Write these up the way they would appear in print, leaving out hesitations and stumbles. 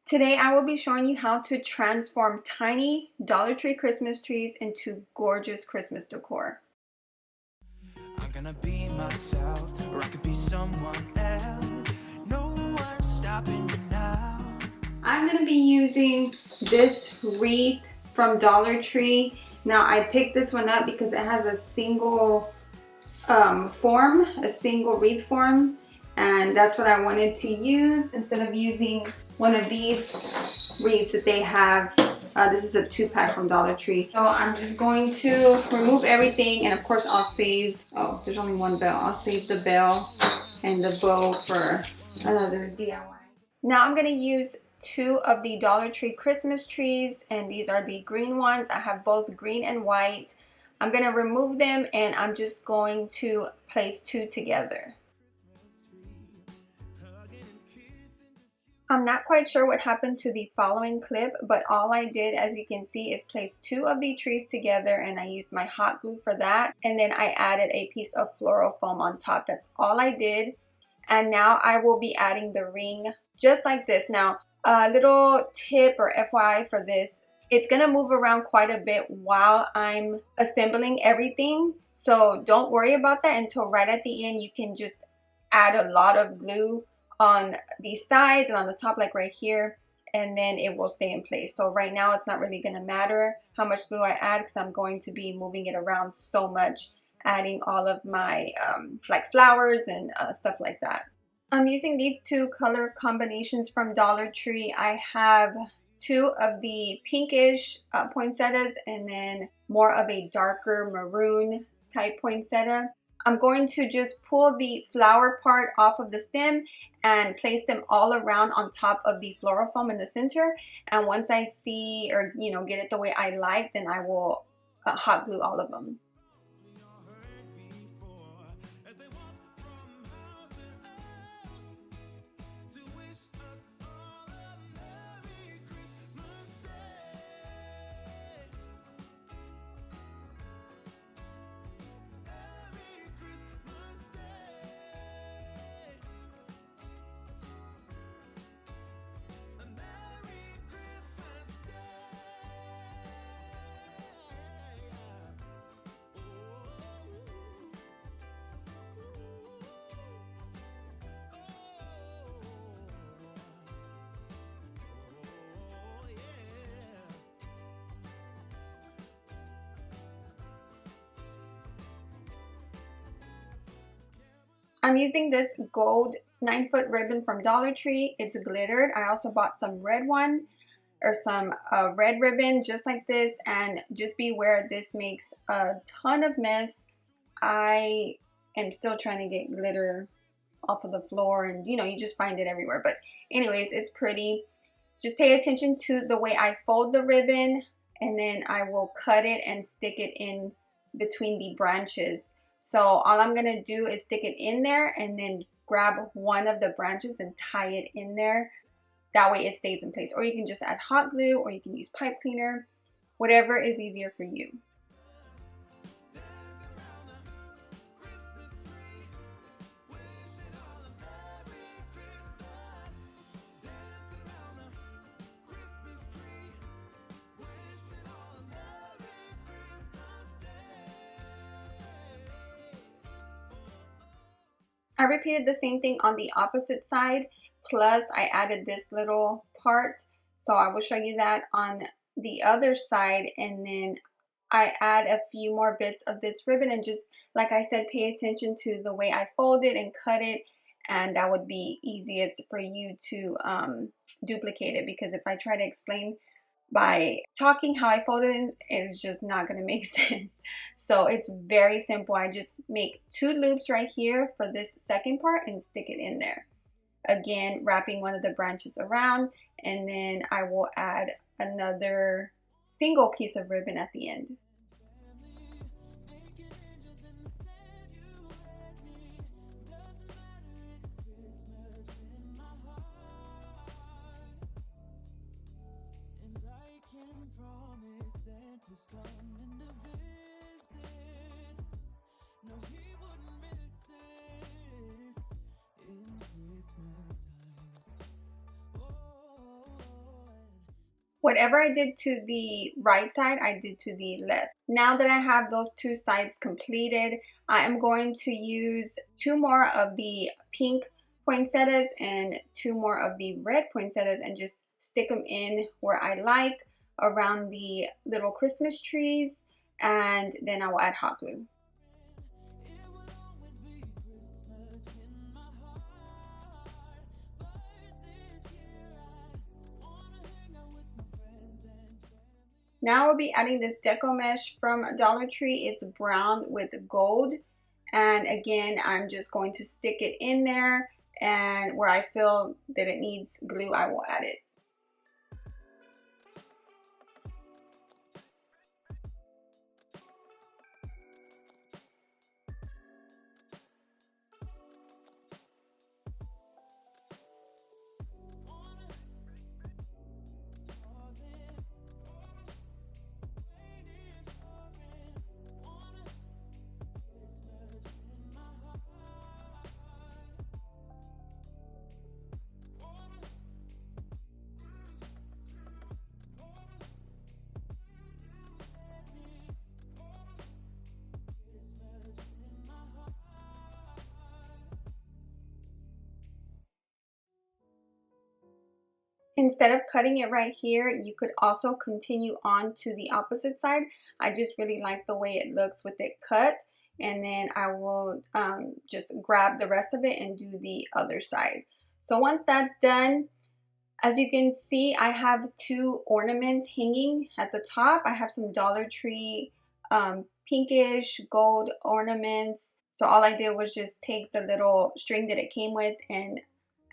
Today I will be showing you how to transform tiny Dollar Tree Christmas trees into gorgeous Christmas decor. I'm gonna be myself, or I could be someone else. No one's stopping me now. I'm gonna be using this wreath from Dollar Tree. Now I picked this one up because it has a single a single wreath form, and that's what I wanted to use instead of using one of these wreaths that they have. This is a 2-pack from Dollar Tree. So I'm just going to remove everything, and of course I'll save, oh, there's only one bell. I'll save the bell and the bow for another DIY. Now I'm gonna use 2 of the Dollar Tree Christmas trees, and these are the green ones. I have both green and white. I'm gonna remove them, and I'm just going to place 2 together. I'm not quite sure what happened to the following clip, but all I did, as you can see, is place 2 of the trees together, and I used my hot glue for that, and then I added a piece of floral foam on top. That's all I did. And now I will be adding the ring just like this. Now, a little tip or FYI for this, it's gonna move around quite a bit while I'm assembling everything, so don't worry about that until right at the end. You can just add a lot of glue on the sides and on the top, like right here, and then it will stay in place. So right now it's not really gonna matter how much glue I add, because I'm going to be moving it around so much, adding all of my like flowers and stuff like that. I'm using these 2 color combinations from Dollar Tree. I have 2 of the pinkish poinsettias and then more of a darker maroon type poinsettia. I'm going to just pull the flower part off of the stem and place them all around on top of the floral foam in the center. And once I see, or get it the way I like, then I will hot glue all of them. I'm using this gold 9-foot ribbon from Dollar Tree. It's glittered. I also bought some red one, or some red ribbon just like this, and just beware, this makes a ton of mess. I am still trying to get glitter off of the floor, and you just find it everywhere. But anyways, it's pretty. Just pay attention to the way I fold the ribbon, and then I will cut it and stick it in between the branches. So all I'm gonna do is stick it in there and then grab one of the branches and tie it in there. That way it stays in place. Or you can just add hot glue, or you can use pipe cleaner, whatever is easier for you. I repeated the same thing on the opposite side, plus I added this little part. So I will show you that on the other side, and then I add a few more bits of this ribbon, and just like I said, pay attention to the way I fold it and cut it, and that would be easiest for you to duplicate it, because if I try to explain by talking how I folded it, it's just not going to make sense. So it's very simple. I just make 2 loops right here for this second part and stick it in there. Again, wrapping one of the branches around, and then I will add another single piece of ribbon at the end. Santa's coming to visit. No, he wouldn't miss this in Christmas times. Oh. Whatever I did to the right side, I did to the left. Now that I have those two sides completed, I am going to use 2 more of the pink poinsettias and 2 more of the red poinsettias and just stick them in where I like, around the little Christmas trees, and then I will add hot glue. Now we'll be adding this Deco Mesh from Dollar Tree. It's brown with gold. And again, I'm just going to stick it in there, and where I feel that it needs glue, I will add it. Instead of cutting it right here, you could also continue on to the opposite side. I just really like the way it looks with it cut, and then I will just grab the rest of it and do the other side. So once that's done, as you can see, I have 2 ornaments hanging at the top. I have some Dollar Tree pinkish gold ornaments. So all I did was just take the little string that it came with and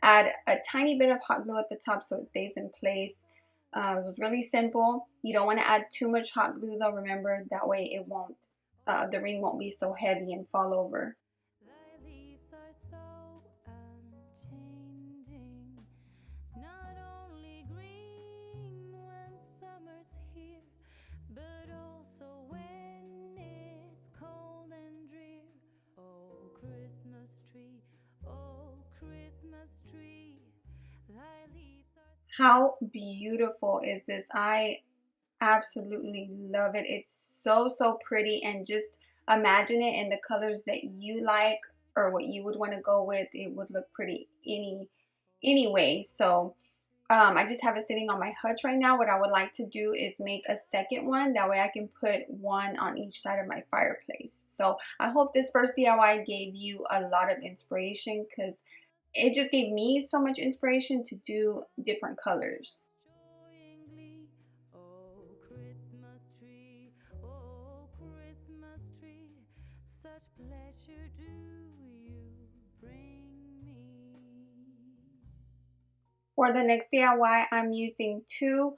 add a tiny bit of hot glue at the top so it stays in place. It was really simple. You don't want to add too much hot glue though, remember, that way it won't, the ring won't be so heavy and fall over. How beautiful is this? I absolutely love it. It's so, so pretty, and just imagine it in the colors that you like or what you would want to go with. It would look pretty anyway. So I just have it sitting on my hutch right now. What I would like to do is make a second one. That way I can put one on each side of my fireplace. So I hope this first DIY gave you a lot of inspiration, because it just gave me so much inspiration to do different colors. For the next DIY, I'm using 2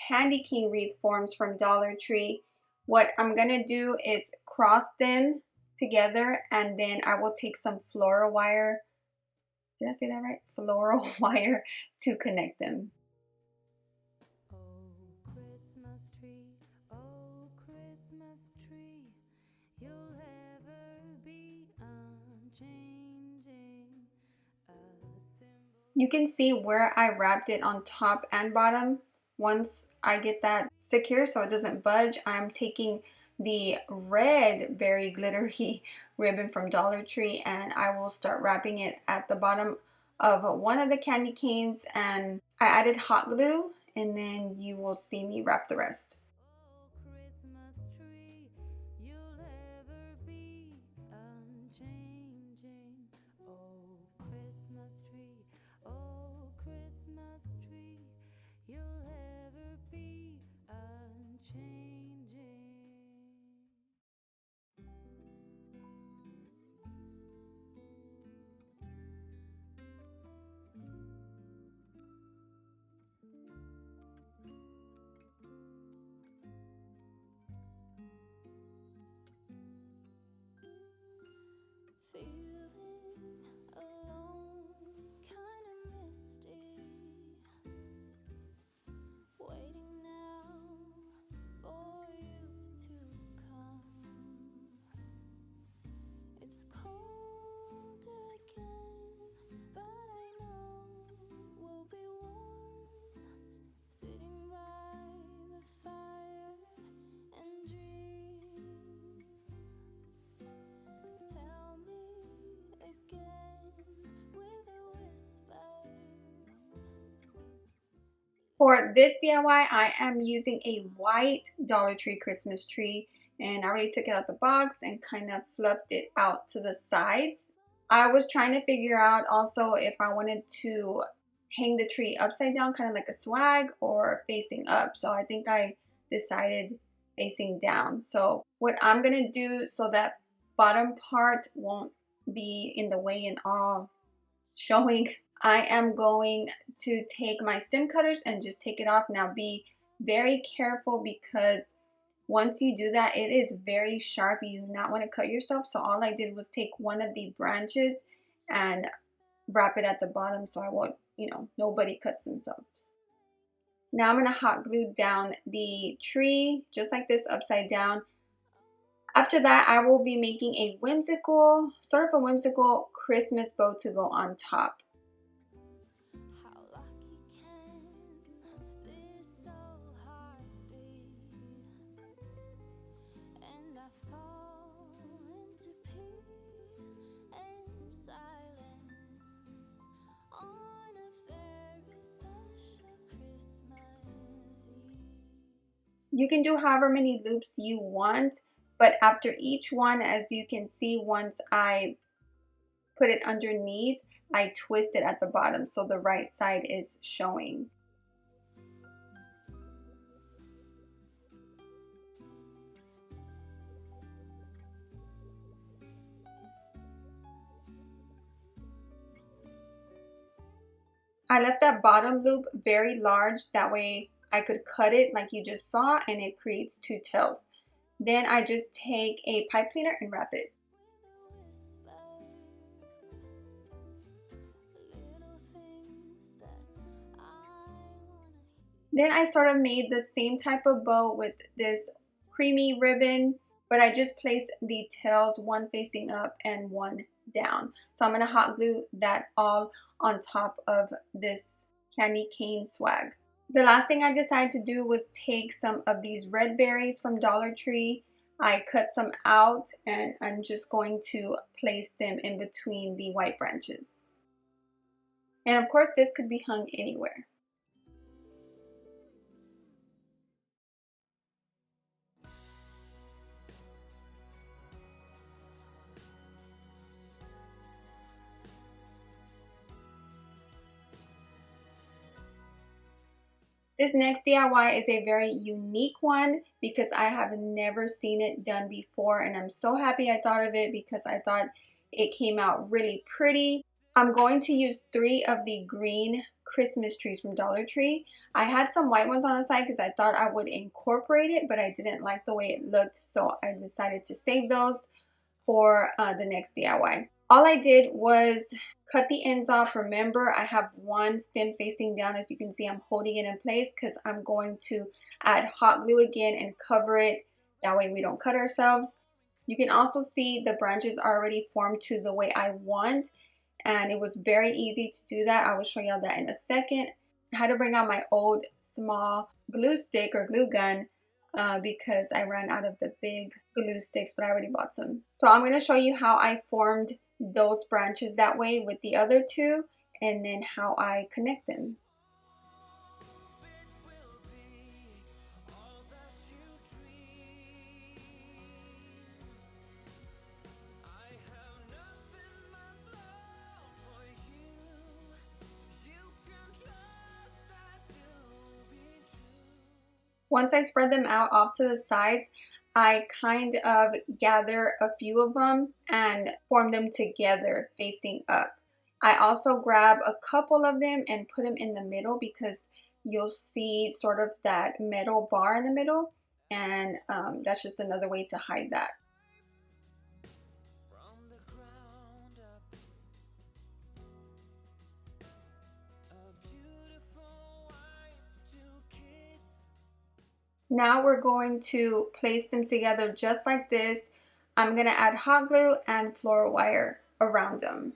candy cane wreath forms from Dollar Tree. What I'm gonna do is cross them together, and then I will take some floral wire. Did I say that right? Floral wire to connect them. You can see where I wrapped it on top and bottom. Once I get that secure so it doesn't budge, I'm taking the red very glittery ribbon from Dollar Tree, and I will start wrapping it at the bottom of one of the candy canes, and I added hot glue, and then you will see me wrap the rest. For this DIY, I am using a white Dollar Tree Christmas tree, and I already took it out the box and kind of fluffed it out to the sides. I was trying to figure out also if I wanted to hang the tree upside down, kind of like a swag, or facing up. So I think I decided facing down. So what I'm gonna do so that bottom part won't be in the way and all showing, I am going to take my stem cutters and just take it off. Now be very careful because once you do that, it is very sharp. You do not want to cut yourself. So all I did was take one of the branches and wrap it at the bottom so I won't, nobody cuts themselves. Now I'm going to hot glue down the tree just like this upside down. After that, I will be making a whimsical, sort of a whimsical Christmas bow to go on top. You can do however many loops you want, but after each one, as you can see, once I put it underneath, I twist it at the bottom so the right side is showing. I left that bottom loop very large, that way I could cut it like you just saw and it creates two tails. Then I just take a pipe cleaner and wrap it. Then I sort of made the same type of bow with this creamy ribbon, but I just placed the tails one facing up and one down. So I'm going to hot glue that all on top of this candy cane swag. The last thing I decided to do was take some of these red berries from Dollar Tree. I cut some out and I'm just going to place them in between the white branches. And of course, this could be hung anywhere. This next DIY is a very unique one because I have never seen it done before, and I'm so happy I thought of it because I thought it came out really pretty. I'm going to use 3 of the green Christmas trees from Dollar Tree. I had some white ones on the side because I thought I would incorporate it, but I didn't like the way it looked, so I decided to save those for the next DIY. All I did was cut the ends off. Remember, I have one stem facing down. As you can see, I'm holding it in place because I'm going to add hot glue again and cover it. That way we don't cut ourselves. You can also see the branches are already formed to the way I want, and it was very easy to do that. I will show y'all that in a second. I had to bring out my old small glue stick or glue gun because I ran out of the big glue sticks, but I already bought some. So I'm going to show you how I formed those branches that way with the other 2, and then how I connect them. Once I spread them out off to the sides, I kind of gather a few of them and form them together facing up. I also grab a couple of them and put them in the middle because you'll see sort of that metal bar in the middle, and that's just another way to hide that. Now we're going to place them together just like this. I'm going to add hot glue and floral wire around them.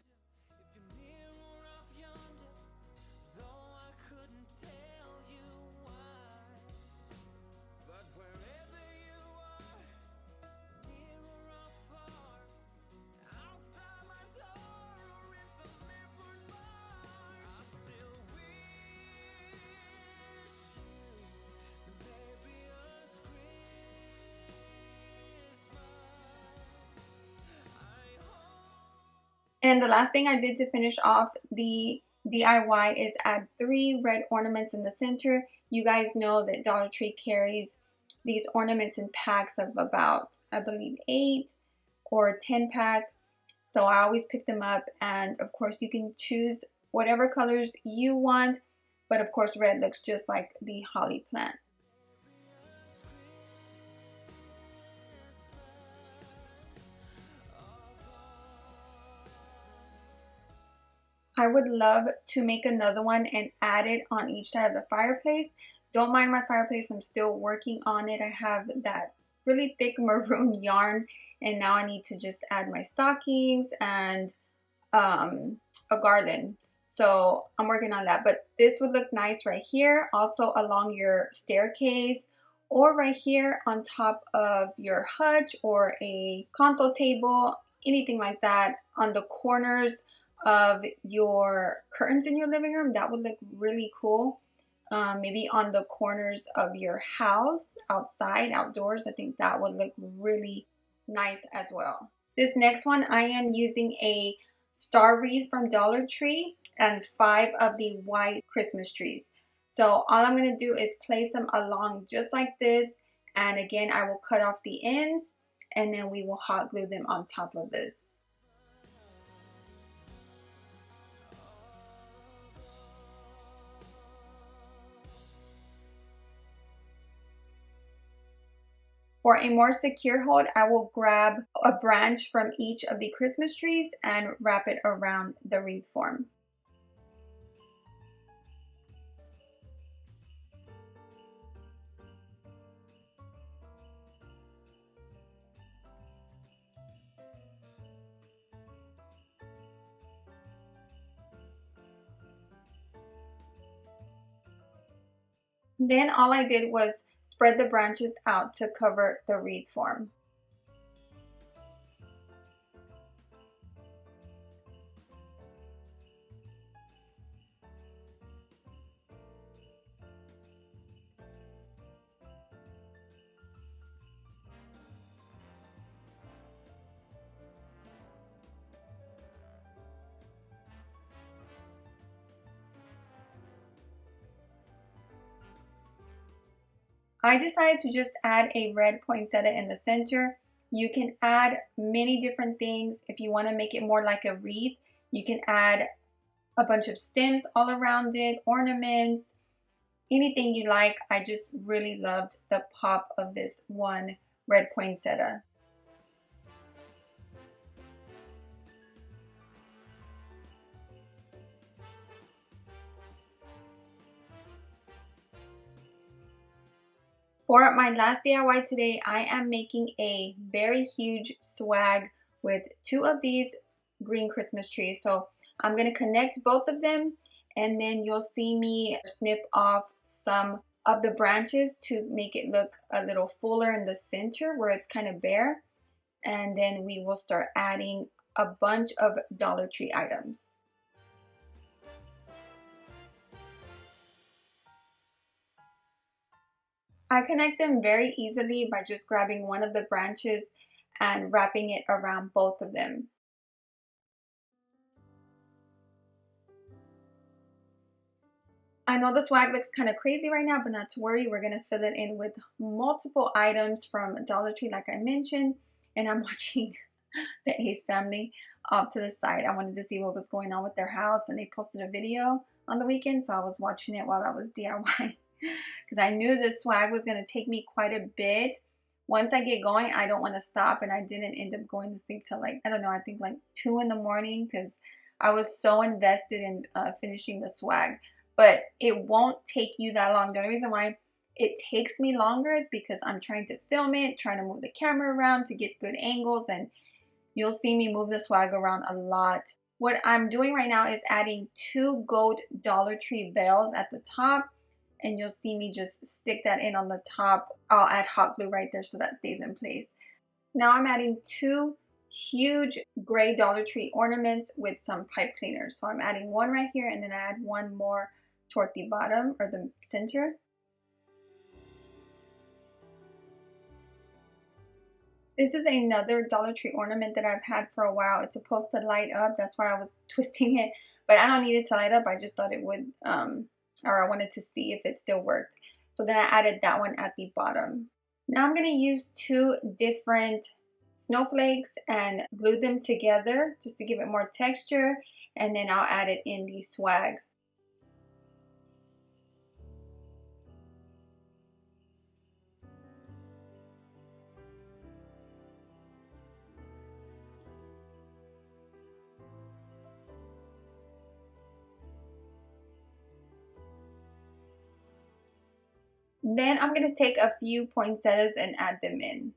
And the last thing I did to finish off the DIY is add 3 red ornaments in the center. You guys know that Dollar Tree carries these ornaments in packs of about, I believe, 8 or 10 pack. So I always pick them up, and of course you can choose whatever colors you want, but of course red looks just like the holly plant. I would love to make another one and add it on each side of the fireplace. Don't mind my fireplace, I'm still working on it. I have that really thick maroon yarn, and now I need to just add my stockings and a garland. So I'm working on that, but this would look nice right here, also along your staircase, or right here on top of your hutch or a console table, anything like that, on the corners of your curtains in your living room. That would look really cool. Maybe on the corners of your house, outside, outdoors. I think that would look really nice as well. This next one, I am using a star wreath from Dollar Tree and 5 of the white Christmas trees. So all I'm going to do is place them along just like this, and again I will cut off the ends, and then we will hot glue them on top of this. For a more secure hold, I will grab a branch from each of the Christmas trees and wrap it around the wreath form. Then all I did was spread the branches out to cover the wreath form. I decided to just add a red poinsettia in the center. You can add many different things. If you want to make it more like a wreath, you can add a bunch of stems all around it, ornaments, anything you like. I just really loved the pop of this one red poinsettia. For my last DIY today, I am making a very huge swag with 2 of these green Christmas trees. So I'm going to connect both of them, and then you'll see me snip off some of the branches to make it look a little fuller in the center where it's kind of bare. And then we will start adding a bunch of Dollar Tree items. I connect them very easily by just grabbing one of the branches and wrapping it around both of them. I know the swag looks kind of crazy right now, but not to worry, we're going to fill it in with multiple items from Dollar Tree like I mentioned. And I'm watching the Ace family off to the side. I wanted to see what was going on with their house, and they posted a video on the weekend, so I was watching it while I was DIY. Because I knew this swag was going to take me quite a bit. Once I get going, I don't want to stop, and I didn't end up going to sleep till like, I don't know, I think like 2 in the morning because I was so invested in finishing the swag. But it won't take you that long. The only reason why it takes me longer is because I'm trying to film it, trying to move the camera around to get good angles, and you'll see me move the swag around a lot. What I'm doing right now is adding 2 gold Dollar Tree bells at the top, and you'll see me just stick that in on the top. I'll add hot glue right there so that stays in place. Now I'm adding 2 huge gray Dollar Tree ornaments with some pipe cleaners. So I'm adding one right here, and then I add one more toward the bottom or the center. This is another Dollar Tree ornament that I've had for a while. It's supposed to light up. That's why I was twisting it. But I don't need it to light up. I just thought it would, or I wanted to see if it still worked. So then I added that one at the bottom. Now I'm going to use 2 different snowflakes and glue them together just to give it more texture. And then I'll add it in the swag. Then I'm going to take a few poinsettias and add them in.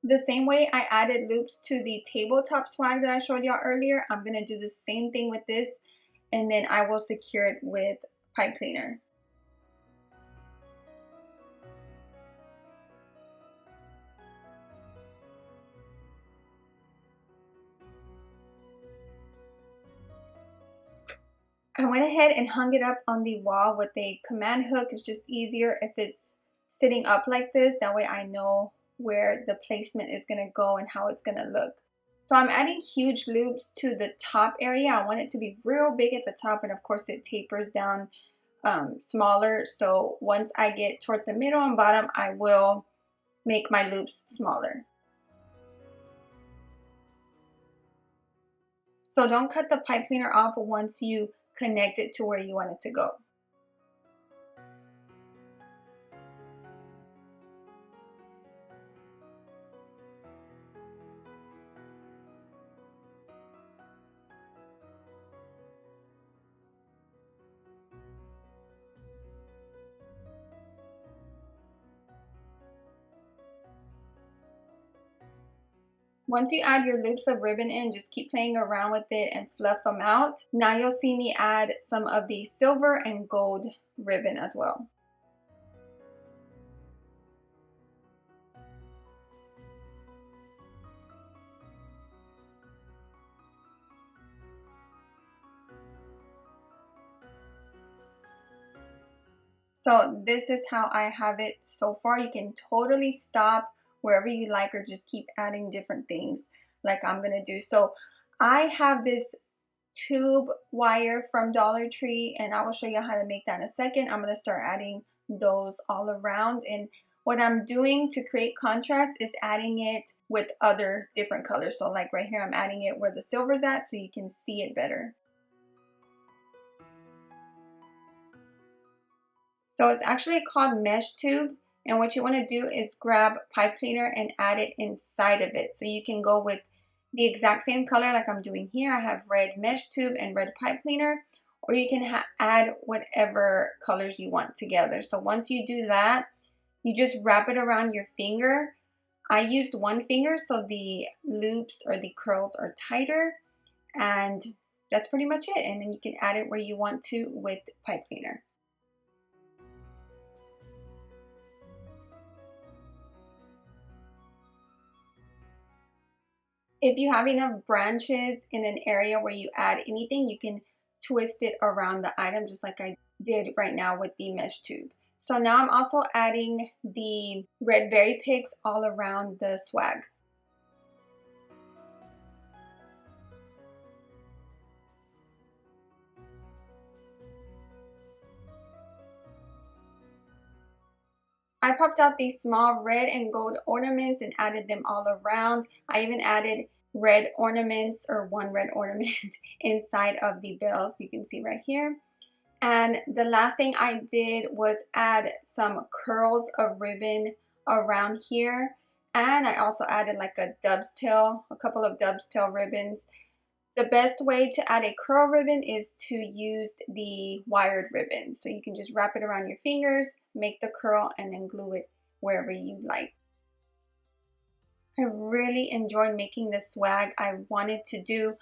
The same way I added loops to the tabletop swag that I showed y'all earlier, I'm going to do the same thing with this, and then I will secure it with pipe cleaner. I went ahead and hung it up on the wall with a command hook. It's just easier if it's sitting up like this. That way I know where the placement is going to go and how it's going to look. So I'm adding huge loops to the top area. I want it to be real big at the top, and of course it tapers down smaller. So once I get toward the middle and bottom, I will make my loops smaller. So don't cut the pipe cleaner off once you connect it to where you want it to go. Once you add your loops of ribbon in, just keep playing around with it and fluff them out. Now you'll see me add some of the silver and gold ribbon as well. So this is how I have it so far. You can totally stop wherever you like or just keep adding different things like I'm gonna do. So I have this tube wire from Dollar Tree, and I will show you how to make that in a second. I'm gonna start adding those all around, and what I'm doing to create contrast is adding it with other different colors. So like right here, I'm adding it where the silver's at so you can see it better. So it's actually called mesh tube, and what you want to do is grab pipe cleaner and add it inside of it. So you can go with the exact same color like I'm doing here. I have red mesh tube and red pipe cleaner, or you can add whatever colors you want together. So once you do that, you just wrap it around your finger. I used one finger so the loops or the curls are tighter, and that's pretty much it. And then you can add it where you want to with pipe cleaner. If you have enough branches in an area where you add anything, you can twist it around the item just like I did right now with the mesh tube. So now I'm also adding the red berry picks all around the swag. I popped out these small red and gold ornaments and added them all around. I even added red ornaments, or one red ornament inside of the bells, you can see right here. And the last thing I did was add some curls of ribbon around here. And I also added like a dovetail, a couple of dovetail ribbons. The best way to add a curl ribbon is to use the wired ribbon. So you can just wrap it around your fingers, make the curl, and then glue it wherever you like. I really enjoyed making this swag. I wanted to do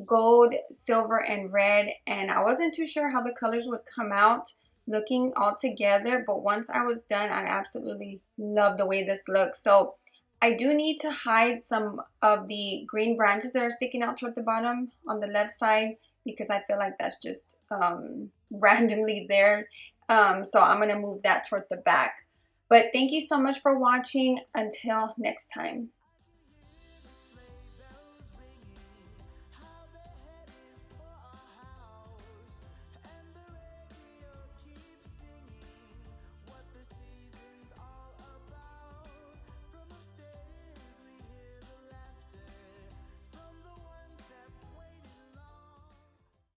gold, silver, and red, and I wasn't too sure how the colors would come out, looking all together, but once I was done, I absolutely love the way this looks. So I do need to hide some of the green branches that are sticking out toward the bottom on the left side, because I feel like that's just randomly there. So I'm gonna move that toward the back. But thank you so much for watching. Until next time.